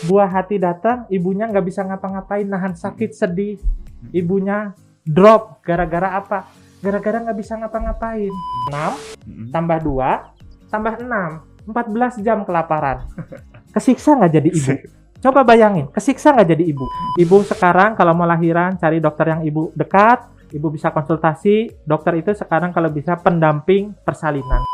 buah hati datang, ibunya nggak bisa ngapa-ngapain, nahan sakit, sedih. Ibunya drop, gara-gara apa? Gara-gara nggak bisa ngapa-ngapain. 6, tambah 2, tambah 6. 14 jam kelaparan. Kesiksa nggak jadi ibu? Coba bayangin, kesiksa nggak jadi ibu? Ibu sekarang kalau mau lahiran, cari dokter yang ibu dekat, ibu bisa konsultasi. Dokter itu sekarang kalau bisa pendamping persalinan.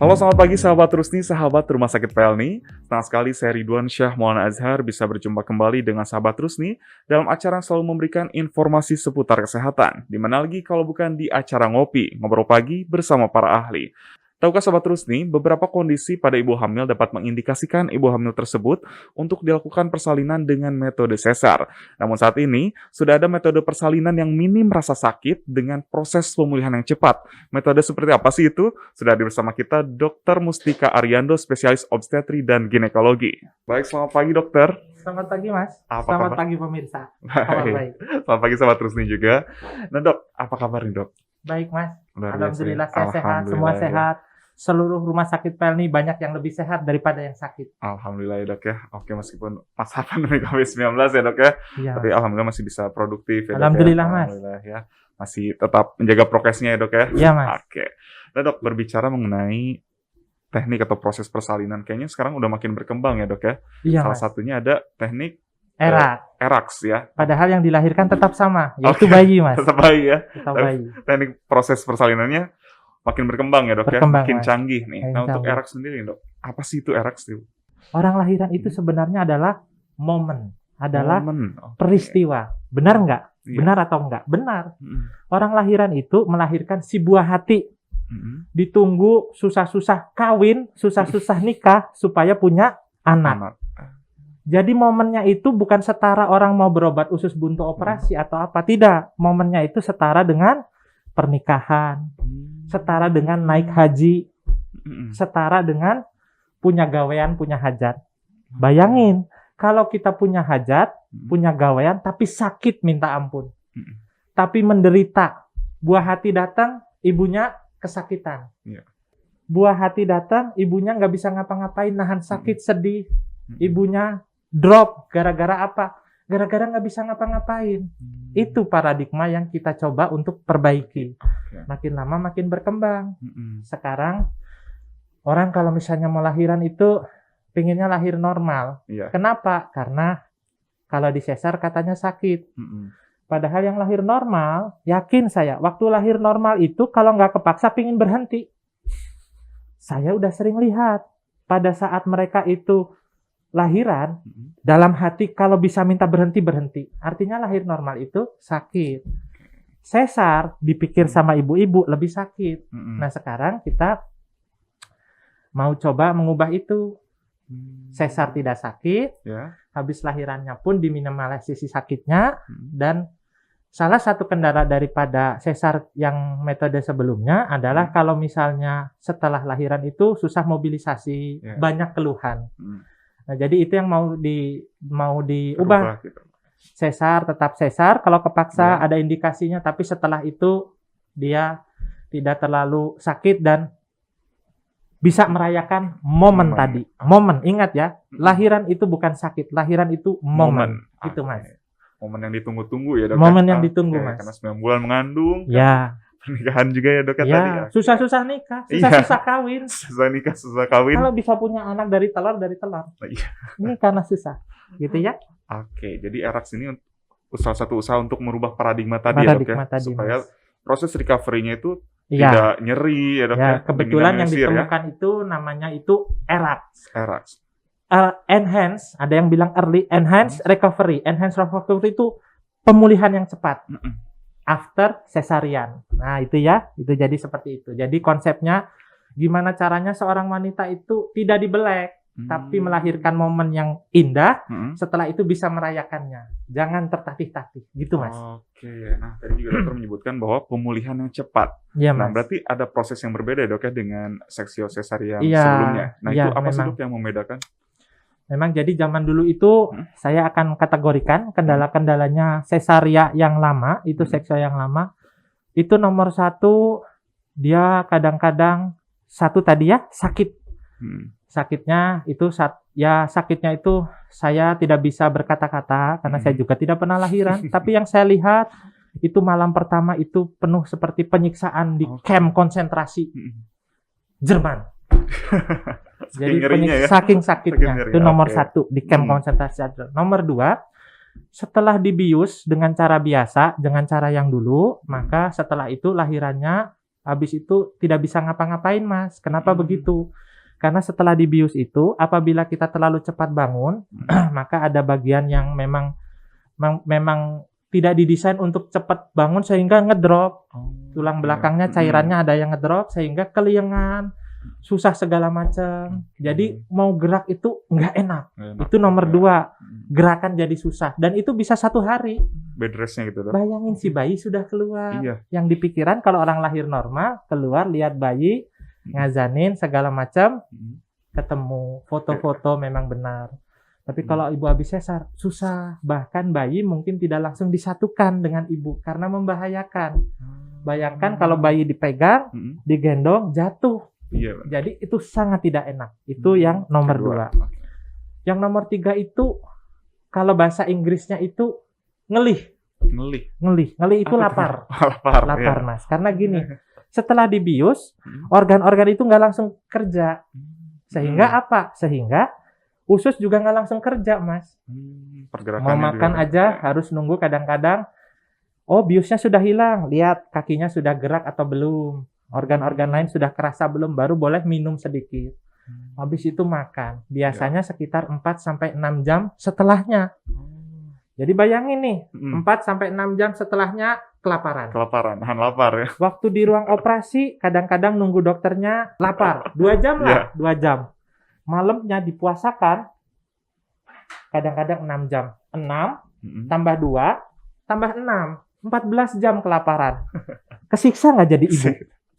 Halo, selamat pagi sahabat Rusni, sahabat Rumah Sakit Pelni. Senang sekali saya Ridwan Syah Maulana Azhar bisa berjumpa kembali dengan sahabat Rusni dalam acara yang selalu memberikan informasi seputar kesehatan. Dimana lagi kalau bukan di acara ngopi, ngobrol pagi bersama para ahli. Tahukah sahabat Rusni, beberapa kondisi pada ibu hamil dapat mengindikasikan ibu hamil tersebut untuk dilakukan persalinan dengan metode sesar. Namun saat ini, sudah ada metode persalinan yang minim rasa sakit dengan proses pemulihan yang cepat. Metode seperti apa sih itu? Sudah ada bersama kita Dr. Mustika Ariando, spesialis obstetri dan ginekologi. Baik, selamat pagi dokter. Selamat pagi Mas. Apa Selamat kabar? pagi pemirsa. Kabar baik. Selamat pagi sahabat Rusni juga. Nah dok, apa kabar nih dok? Baik Mas. Luar biasa, Alhamdulillah ya? saya sehat, semua Alhamdulillah, ya. sehat. Seluruh rumah sakit Pelni banyak yang lebih sehat daripada yang sakit. Alhamdulillah ya dok ya. Oke, meskipun masa pandemi COVID-19 ya dok ya. Iya. Tapi alhamdulillah masih bisa produktif ya dok. Alhamdulillah, ya. Mas. Alhamdulillah ya. Masih tetap menjaga prokesnya ya dok ya. Iya Mas. Oke. Nah dok, berbicara mengenai teknik atau proses persalinan, kayaknya sekarang udah makin berkembang ya dok ya. Iya Salah Mas. satunya ada teknik Erat. ERAX ya. Padahal yang dilahirkan tetap sama, yaitu Oke. bayi Mas. Tetap bayi ya. Tetap Tapi bayi. teknik proses persalinannya makin berkembang ya dok Berkembang, ya. Makin Mas. canggih nih. Makin Nah untuk canggih. ERAX sendiri dok, apa sih itu ERAX tuh? Orang lahiran itu sebenarnya adalah momen, adalah Momen. Oke. peristiwa. Benar nggak? Iya. Benar atau enggak? Benar. Mm-mm. Orang lahiran itu melahirkan si buah hati. Mm-mm. Ditunggu susah-susah kawin, susah-susah nikah supaya punya anak. Anak. Jadi momennya itu bukan setara orang mau berobat usus buntu operasi atau apa. Tidak. Momennya itu setara dengan pernikahan, setara dengan naik haji, Mm-mm. setara dengan punya gawean, punya hajat. Bayangin, kalau kita punya hajat, punya gawean, tapi sakit minta ampun. Mm-mm. Tapi menderita. Buah hati datang, ibunya kesakitan. Iya. Buah hati datang, ibunya nggak bisa ngapa-ngapain, nahan sakit, sedih. Mm-mm. Ibunya drop, gara-gara apa? Gara-gara nggak bisa ngapa-ngapain. Itu paradigma yang kita coba untuk perbaiki. Oke. Makin lama makin berkembang. Mm-mm. Sekarang, orang kalau misalnya mau lahiran itu, pinginnya lahir normal. Iya. Kenapa? Karena kalau disesar katanya sakit. Mm-mm. Padahal yang lahir normal, yakin saya, waktu lahir normal itu kalau nggak kepaksa pingin berhenti. Saya udah sering lihat, pada saat mereka itu lahiran, Mm-mm. dalam hati kalau bisa minta berhenti, berhenti. Artinya lahir normal itu sakit. Sesar dipikir sama ibu-ibu lebih sakit. Mm-mm. Nah sekarang kita mau coba mengubah itu. Sesar tidak sakit, Ya. habis lahirannya pun diminimalisasi sakitnya, Mm. dan salah satu kendala daripada sesar yang metode sebelumnya adalah kalau misalnya setelah lahiran itu susah mobilisasi, Ya. banyak keluhan. Mm. Nah, jadi itu yang mau diubah. Berubah gitu. Sesar tetap sesar kalau kepaksa Ya. ada indikasinya, tapi setelah itu dia tidak terlalu sakit dan bisa merayakan momen Momen. tadi. Momen, ingat ya, Mm. lahiran itu bukan sakit, lahiran itu momen. Itu Oke. Mas. Momen yang ditunggu-tunggu ya dok. Momen ya? yang ditunggu, Oke, Mas. Karena 9 bulan mengandung. Ya, Pernikahan juga ya dok ya tadi. ya, susah-susah nikah, Iya. susah-susah kawin. Susah nikah, susah kawin. Kalau bisa punya anak dari telur. Iya. Ini karena susah. Gitu ya. Oke, jadi ERAX ini salah satu usaha untuk merubah paradigma tadi ya dok ya. Paradigma tadi, Supaya Mas. proses recovery-nya itu Iya. tidak nyeri ya dok ya. Ya, kebetulan yang Diminimalisir ya. ditemukan itu namanya itu ERAX. ERAX. Enhance, ada yang bilang early enhance recovery. Enhance recovery itu pemulihan yang cepat Mm-mm. after cesarian. Nah, itu ya, itu jadi seperti itu. Jadi konsepnya gimana caranya seorang wanita itu tidak dibelek, tapi melahirkan momen yang indah, Mm-mm. setelah itu bisa merayakannya. Jangan tertatih-tatih, gitu Mas. Oke, nah tadi juga dokter menyebutkan bahwa pemulihan yang cepat. Iya Nah, Mas. berarti ada proses yang berbeda dok ya dengan seksio sesarian Iya, sebelumnya. Nah, iya, itu apa sih memang. dok yang membedakan? Memang jadi zaman dulu itu saya akan kategorikan kendala-kendalanya sesaria yang lama, itu seksio yang lama. Itu nomor 1, dia kadang-kadang satu tadi ya, sakit. Sakitnya itu sakitnya itu saya tidak bisa berkata-kata karena saya juga tidak pernah lahiran. Tapi yang saya lihat itu malam pertama itu penuh seperti penyiksaan di camp konsentrasi Jerman. Jadi saking sakitnya itu nomor satu di camp konsentrasi. Nomor dua, setelah dibius dengan cara biasa, dengan cara yang dulu, maka setelah itu lahirannya habis itu tidak bisa ngapa-ngapain, Mas. Kenapa begitu? Karena setelah dibius itu, apabila kita terlalu cepat bangun, maka ada bagian yang memang tidak didesain untuk cepat bangun sehingga ngedrop. Tulang belakangnya cairannya ada yang ngedrop sehingga keliengan, susah segala macam. Jadi mau gerak itu nggak enak. Itu nomor dua. Gerakan jadi susah. Dan itu bisa 1 hari. Bed restnya gitu. Bayangin si bayi sudah keluar. Yang dipikiran kalau orang lahir normal, keluar lihat bayi, ngazanin segala macam, ketemu foto-foto memang benar. Tapi kalau ibu habis sesar susah, bahkan bayi mungkin tidak langsung disatukan dengan ibu karena membahayakan. Bayangkan kalau bayi dipegang, digendong, jatuh. Jadi itu sangat tidak enak. Itu yang nomor 2. Yang nomor 3 itu kalau bahasa Inggrisnya itu ngelih itu lapar. Lapar, Mas. Karena gini, setelah dibius, organ-organ itu nggak langsung kerja. Sehingga apa? Sehingga usus juga nggak langsung kerja, Mas. Mau makan aja harus nunggu kadang-kadang. Oh, biusnya sudah hilang. Lihat kakinya sudah gerak atau belum. Organ-organ lain sudah kerasa belum, baru boleh minum sedikit. Habis itu makan. Biasanya sekitar 4-6 jam setelahnya. Jadi bayangin nih, 4-6 jam setelahnya kelaparan, nahan lapar ya. Waktu di ruang operasi, kadang-kadang nunggu dokternya lapar. 2 jam lah, 2 jam. Malamnya dipuasakan, kadang-kadang 6 jam. 6, tambah 2, tambah 6. 14 jam kelaparan. Kesiksa nggak jadi ibu?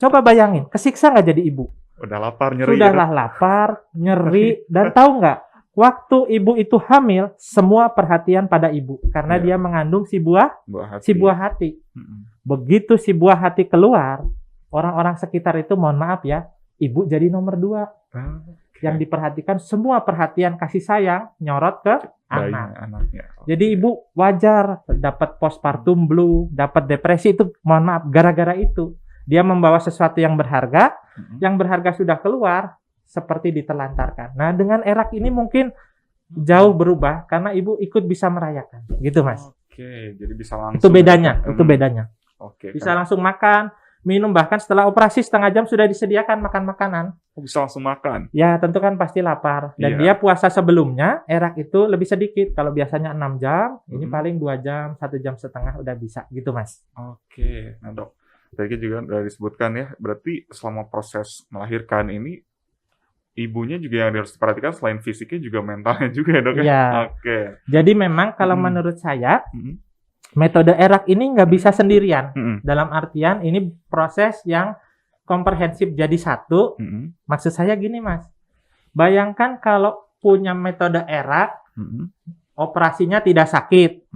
Coba bayangin, kesiksa nggak jadi ibu? Udah lapar, nyeri. Sudahlah lapar, nyeri, dan tahu nggak? Waktu ibu itu hamil, semua perhatian pada ibu karena dia mengandung si buah hati. Begitu si buah hati keluar, orang-orang sekitar itu mohon maaf ya, ibu jadi nomor 2. Yang diperhatikan semua perhatian kasih sayang nyorot ke anaknya. Jadi ibu wajar dapat postpartum blue, dapat depresi itu mohon maaf gara-gara itu. Dia membawa sesuatu yang berharga sudah keluar, seperti ditelantarkan. Nah, dengan erak ini mungkin jauh berubah karena ibu ikut bisa merayakan. Gitu, Mas. Oke, jadi bisa langsung. Itu bedanya. Oke. Bisa langsung makan, minum, bahkan setelah operasi setengah jam sudah disediakan makan makanan. Bisa langsung makan. Ya, tentu kan pasti lapar. Dan dia puasa sebelumnya erak itu lebih sedikit. Kalau biasanya 6 jam, ini paling 2 jam, 1 jam setengah udah bisa. Gitu, Mas. Oke. Nah, Dok, tadi juga sudah disebutkan ya, berarti selama proses melahirkan ini ibunya juga yang harus diperhatikan selain fisiknya juga mentalnya juga ya, Dok? Iya. Oke. Jadi memang kalau menurut saya metode erak ini nggak bisa sendirian. Dalam artian ini proses yang komprehensif jadi satu. Maksud saya gini, Mas. Bayangkan kalau punya metode erak, operasinya tidak sakit.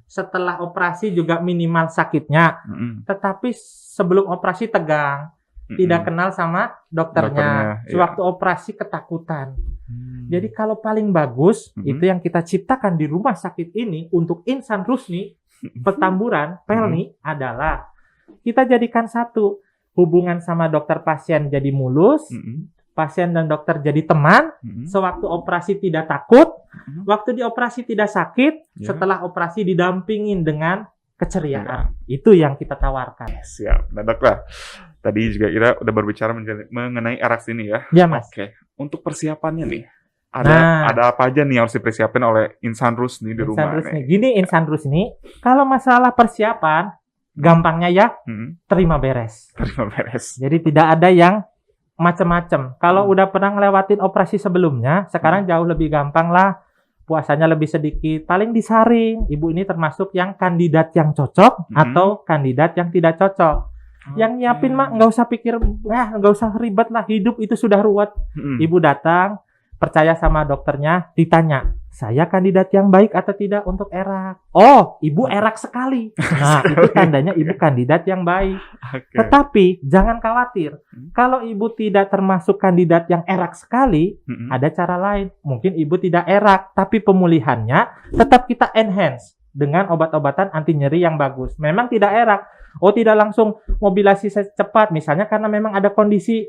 Setelah operasi juga minimal sakitnya. Tetapi sebelum operasi tegang. Tidak kenal sama dokternya. Sewaktu operasi ketakutan. Jadi kalau paling bagus, itu yang kita ciptakan di rumah sakit ini untuk Insan Rusni, Petamburan, Pelni adalah kita jadikan satu. Hubungan sama dokter pasien jadi mulus, pasien dan dokter jadi teman, sewaktu operasi tidak takut, waktu di operasi tidak sakit, setelah operasi didampingin dengan keceriaan. Itu yang kita tawarkan. Siap. Nah, Dok, tadi juga kita udah berbicara mengenai erak ini ya. Ya, Mas. Oke. Untuk persiapannya nih, ada apa aja nih yang harus dipersiapin oleh Insan Rusni di rumah nih? Gini, Insan Rusni, kalau masalah persiapan, gampangnya ya, terima beres. Jadi tidak ada yang macam-macam. Kalau udah pernah ngelewatin operasi sebelumnya, sekarang jauh lebih gampang lah. Puasanya lebih sedikit, paling disaring. Ibu ini termasuk yang kandidat yang cocok atau kandidat yang tidak cocok. Yang nyiapin mah nggak usah pikir, nggak usah ribet lah. Hidup itu sudah ruwet. Ibu datang, percaya sama dokternya, ditanya, saya kandidat yang baik atau tidak untuk erak? Oh, ibu erak sekali. Nah, itu tandanya ibu kandidat yang baik. Oke. Tetapi jangan khawatir. Kalau ibu tidak termasuk kandidat yang erak sekali, ada cara lain. Mungkin ibu tidak erak, tapi pemulihannya tetap kita enhance dengan obat-obatan anti nyeri yang bagus. Memang tidak erak. Oh, tidak langsung mobilisasi cepat, misalnya karena memang ada kondisi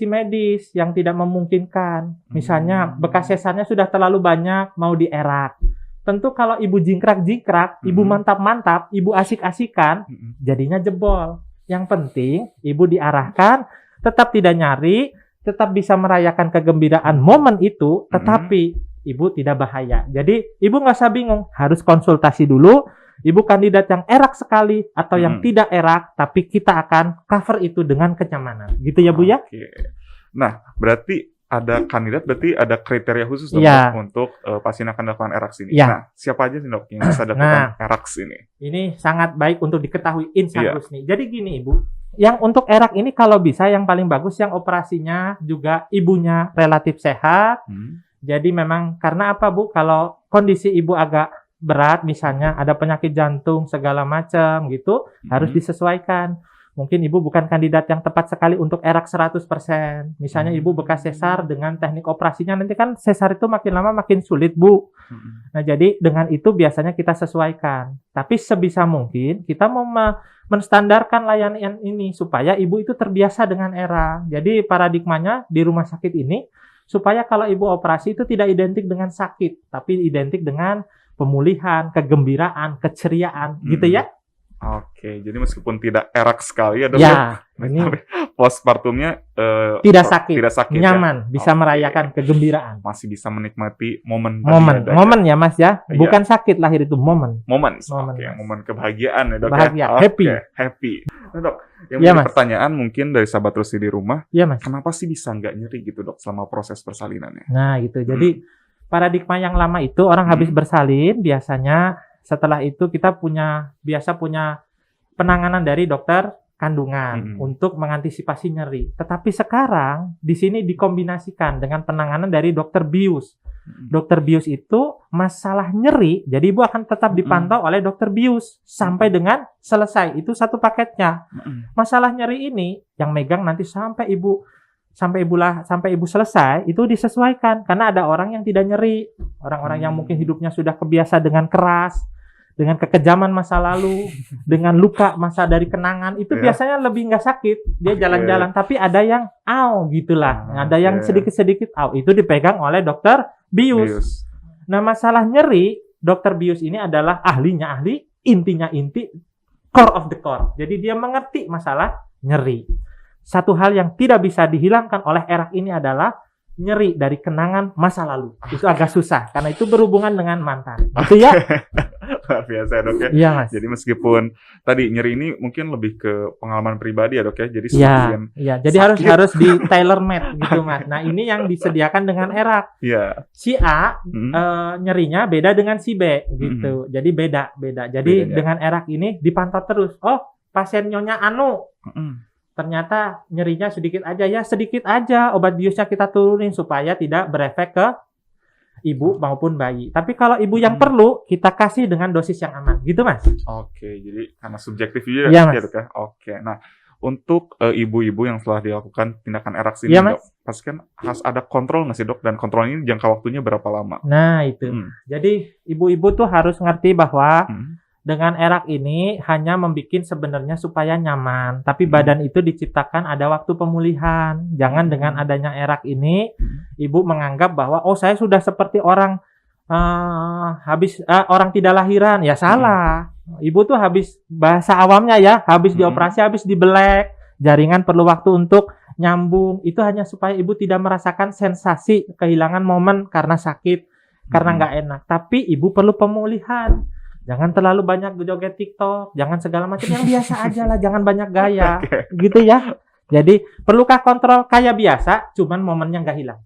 medis yang tidak memungkinkan. Misalnya bekas sesarnya sudah terlalu banyak, mau dierak. Tentu kalau ibu jingkrak-jingkrak, ibu mantap-mantap, ibu asik-asikan, jadinya jebol. Yang penting ibu diarahkan, tetap tidak nyari, tetap bisa merayakan kegembiraan momen itu, tetapi ibu tidak bahaya. Jadi ibu nggak usah bingung, harus konsultasi dulu. Ibu kandidat yang erak sekali atau yang tidak erak, tapi kita akan cover itu dengan kenyamanan. Gitu ya Bu ya? Oke. Nah, berarti ada kandidat, berarti ada kriteria khusus dong Ya. Dok, untuk pasien yang akan dilakukan eraks ini. Ya. Nah, siapa aja sih dok yang bisa dilakukan eraks ini? Ini sangat baik untuk diketahui Insang Rusni. Jadi gini Ibu, yang untuk erak ini kalau bisa yang paling bagus yang operasinya juga ibunya relatif sehat. Jadi memang karena apa Bu? Kalau kondisi ibu agak berat, misalnya ada penyakit jantung segala macam gitu, harus disesuaikan. Mungkin ibu bukan kandidat yang tepat sekali untuk erak 100%. Misalnya ibu bekas sesar dengan teknik operasinya, nanti kan sesar itu makin lama makin sulit Bu. Nah jadi dengan itu biasanya kita sesuaikan. Tapi sebisa mungkin kita mau menstandarkan layanan ini supaya ibu itu terbiasa dengan erak. Jadi paradigmanya di rumah sakit ini supaya kalau ibu operasi itu tidak identik dengan sakit, tapi identik dengan pemulihan, kegembiraan, keceriaan, gitu ya? Oke, jadi meskipun tidak erak sekali ya dok, ini postpartumnya tidak sakit, ya? nyaman, bisa merayakan kegembiraan, masih bisa menikmati momen ya Mas ya, bukan sakit lahir itu momen momen kebahagiaan ya dok, bahagia, happy. Nah, dok, yang menjadi pertanyaan mungkin dari sahabat Rusni di rumah, kenapa sih bisa nggak nyeri gitu dok selama proses persalinannya? Nah gitu, jadi paradigma yang lama itu orang habis bersalin biasanya setelah itu kita biasa punya penanganan dari dokter kandungan untuk mengantisipasi nyeri. Tetapi sekarang di sini dikombinasikan dengan penanganan dari dokter bius. Dokter bius itu masalah nyeri, jadi ibu akan tetap dipantau oleh dokter bius sampai dengan selesai. Itu satu paketnya. Masalah nyeri ini yang megang nanti sampai ibu selesai itu disesuaikan karena ada orang yang tidak nyeri, orang-orang yang mungkin hidupnya sudah kebiasa dengan keras, dengan kekejaman masa lalu, dengan luka masa dari kenangan itu biasanya lebih nggak sakit, dia jalan-jalan, tapi ada yang gitulah, ada yang sedikit-sedikit itu dipegang oleh dokter bius. Nah masalah nyeri, dokter bius ini adalah ahlinya ahli, intinya inti, core of the core, jadi dia mengerti masalah nyeri. Satu hal yang tidak bisa dihilangkan oleh erak ini adalah nyeri dari kenangan masa lalu. Itu agak susah, karena itu berhubungan dengan mantan. Gitu ya? Luar biasa ya dok ya? Iya Mas. Jadi meskipun tadi nyeri ini mungkin lebih ke pengalaman pribadi ya dok ya? Jadi jadi harus di tailor made gitu Mas. Nah ini yang disediakan dengan erak. Si A nyerinya beda dengan si B gitu. Jadi beda. Jadi dengan erak ini dipantau terus. Oh pasien Nyonya Anu. Ternyata nyerinya sedikit aja, obat biusnya kita turunin supaya tidak berefek ke ibu maupun bayi. Tapi kalau ibu yang perlu, kita kasih dengan dosis yang aman. Gitu Mas? Oke, jadi karena subjektif juga ya Mas. Ya? Oke, nah untuk ibu-ibu yang setelah dilakukan tindakan eraks ini dok, pasti kan harus ada kontrol nggak sih dok? Dan kontrol ini jangka waktunya berapa lama? Nah itu, jadi ibu-ibu tuh harus ngerti bahwa dengan erak ini hanya membuat sebenarnya supaya nyaman, tapi badan itu diciptakan ada waktu pemulihan. Jangan dengan adanya erak ini, ibu menganggap bahwa saya sudah seperti orang orang tidak lahiran. Ya salah. Ibu tuh habis bahasa awamnya ya, habis dioperasi, habis dibelek, jaringan perlu waktu untuk nyambung. Itu hanya supaya ibu tidak merasakan sensasi kehilangan momen karena sakit, karena nggak enak. Tapi ibu perlu pemulihan. Jangan terlalu banyak joget TikTok, jangan segala macam, yang biasa aja lah, jangan banyak gaya, gitu ya. Jadi perlukah kontrol kayak biasa, cuman momennya nggak hilang.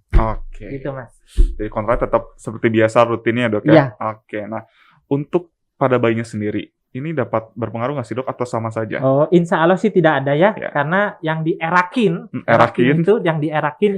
Gitu Mas. Jadi kontrolnya tetap seperti biasa rutinnya dok ya. Oke. Nah untuk pada bayinya sendiri, ini dapat berpengaruh nggak sih dok atau sama saja? Oh, insya Allah sih tidak ada ya, Ya. karena yang dierakin Erakin.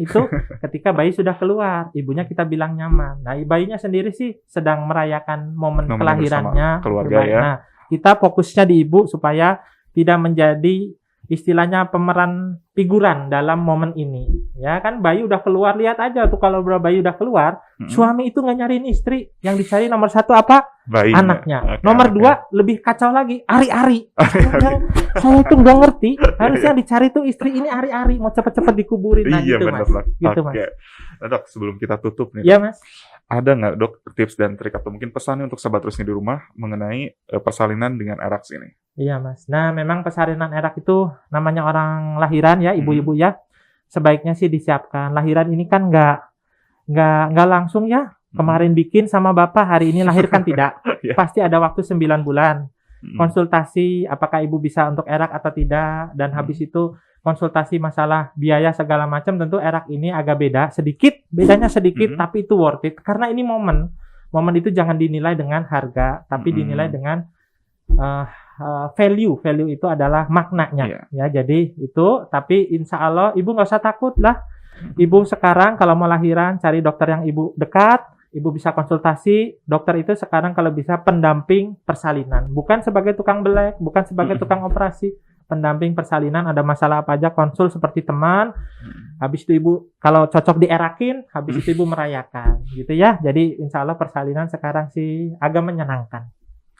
itu ketika bayi sudah keluar, ibunya kita bilang nyaman. Nah, bayinya sendiri sih sedang merayakan momen Momen kelahirannya. bersama keluarga ya. Nah, kita fokusnya di ibu supaya tidak menjadi istilahnya pemeran figuran dalam momen ini. Ya kan, bayi udah keluar, lihat aja tuh kalau bayi udah keluar, suami itu nggak nyariin istri, yang dicari nomor satu apa? Bayi. Anaknya. Nomor dua, lebih kacau lagi, ari-ari. Saya itu nggak ngerti, harusnya dicari tuh istri ini ari-ari, mau cepet-cepet dikuburin. Nah, Iya gitu, benar Mas. dok. Gitu, Mas. Oke. Nah, dok, sebelum kita tutup nih, Iya, Mas. ada nggak dok tips dan trik atau mungkin pesan untuk sahabat Rusni di rumah mengenai persalinan dengan Erax ini? Iya, Mas. Nah, memang persalinan erak itu namanya orang lahiran ya, ibu-ibu ya. Sebaiknya sih disiapkan. Lahiran ini kan nggak langsung ya. Kemarin bikin sama bapak, hari ini lahirkan tidak. Ya. Pasti ada waktu 9 bulan. Konsultasi apakah ibu bisa untuk erak atau tidak, dan habis itu konsultasi masalah biaya segala macam. Tentu erak ini agak beda sedikit, bedanya sedikit, tapi itu worth it karena ini momen itu jangan dinilai dengan harga, tapi dinilai dengan value itu adalah maknanya. Ya, jadi itu, tapi insya Allah ibu nggak usah takut lah. Ibu sekarang kalau mau lahiran cari dokter yang ibu dekat. Ibu bisa konsultasi, dokter itu sekarang kalau bisa pendamping persalinan. Bukan sebagai tukang belek, bukan sebagai tukang operasi. Pendamping persalinan, ada masalah apa aja, konsul seperti teman. Habis itu ibu, kalau cocok dierakin, habis itu ibu merayakan. Gitu ya, jadi insya Allah persalinan sekarang sih agak menyenangkan.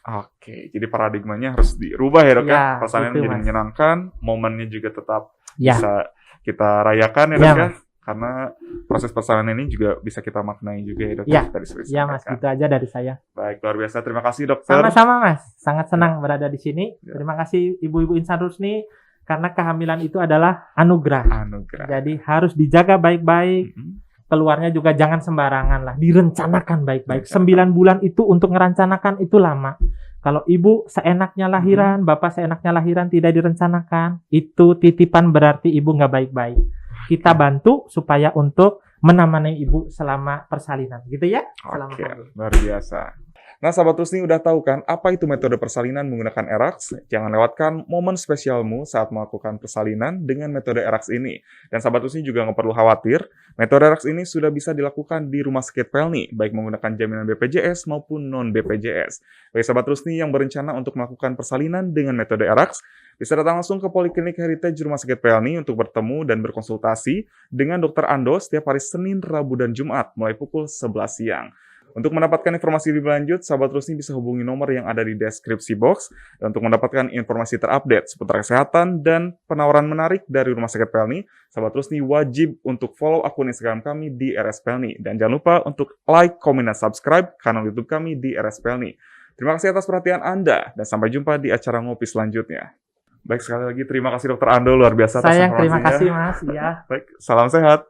Oke, jadi paradigmanya harus dirubah ya dok ya. Persalinan itu, jadi Mas. menyenangkan, momennya juga tetap Ya. bisa kita rayakan ya dok Ya, ya. Mas. Karena proses persalinan ini juga bisa kita maknai juga ya dok. Ya. Tadi sudah Ya, Mas, disampaikan. gitu aja dari saya. Baik, luar biasa. Terima kasih dokter. Sama-sama, Mas. Sangat senang berada di sini. Ya. Terima kasih Ibu-ibu Insan Rusni, karena kehamilan itu adalah anugerah. Jadi harus dijaga baik-baik. Keluarnya juga jangan sembarangan lah. Direncanakan baik-baik. 9 bulan itu untuk merencanakan itu lama. Kalau ibu seenaknya lahiran, bapak seenaknya lahiran, tidak direncanakan, itu titipan, berarti ibu nggak baik-baik. Kita bantu supaya untuk menemani ibu selama persalinan, gitu ya? Selama Oke, hamil. luar biasa. Nah, sahabat Rusni udah tahu kan apa itu metode persalinan menggunakan Erax? Jangan lewatkan momen spesialmu saat melakukan persalinan dengan metode Erax ini. Dan sahabat Rusni juga nggak perlu khawatir, metode Erax ini sudah bisa dilakukan di Rumah Sakit Pelni, baik menggunakan jaminan BPJS maupun non-BPJS. Bagi sahabat Rusni yang berencana untuk melakukan persalinan dengan metode Erax, bisa datang langsung ke Poliklinik Heritage Rumah Sakit Pelni untuk bertemu dan berkonsultasi dengan Dr. Ando setiap hari Senin, Rabu, dan Jumat mulai pukul 11 siang. Untuk mendapatkan informasi lebih lanjut, sahabat Rusni bisa hubungi nomor yang ada di deskripsi box. Dan untuk mendapatkan informasi terupdate seputar kesehatan dan penawaran menarik dari Rumah Sakit Pelni, sahabat Rusni wajib untuk follow akun Instagram kami di RS Pelni. Dan jangan lupa untuk like, komen, dan subscribe kanal YouTube kami di RS Pelni. Terima kasih atas perhatian Anda, dan sampai jumpa di acara ngopi selanjutnya. Baik, sekali lagi terima kasih Dr. Ando, luar biasa atas Sayang, terima informasinya. kasih, Mas. Ya. Baik, salam sehat.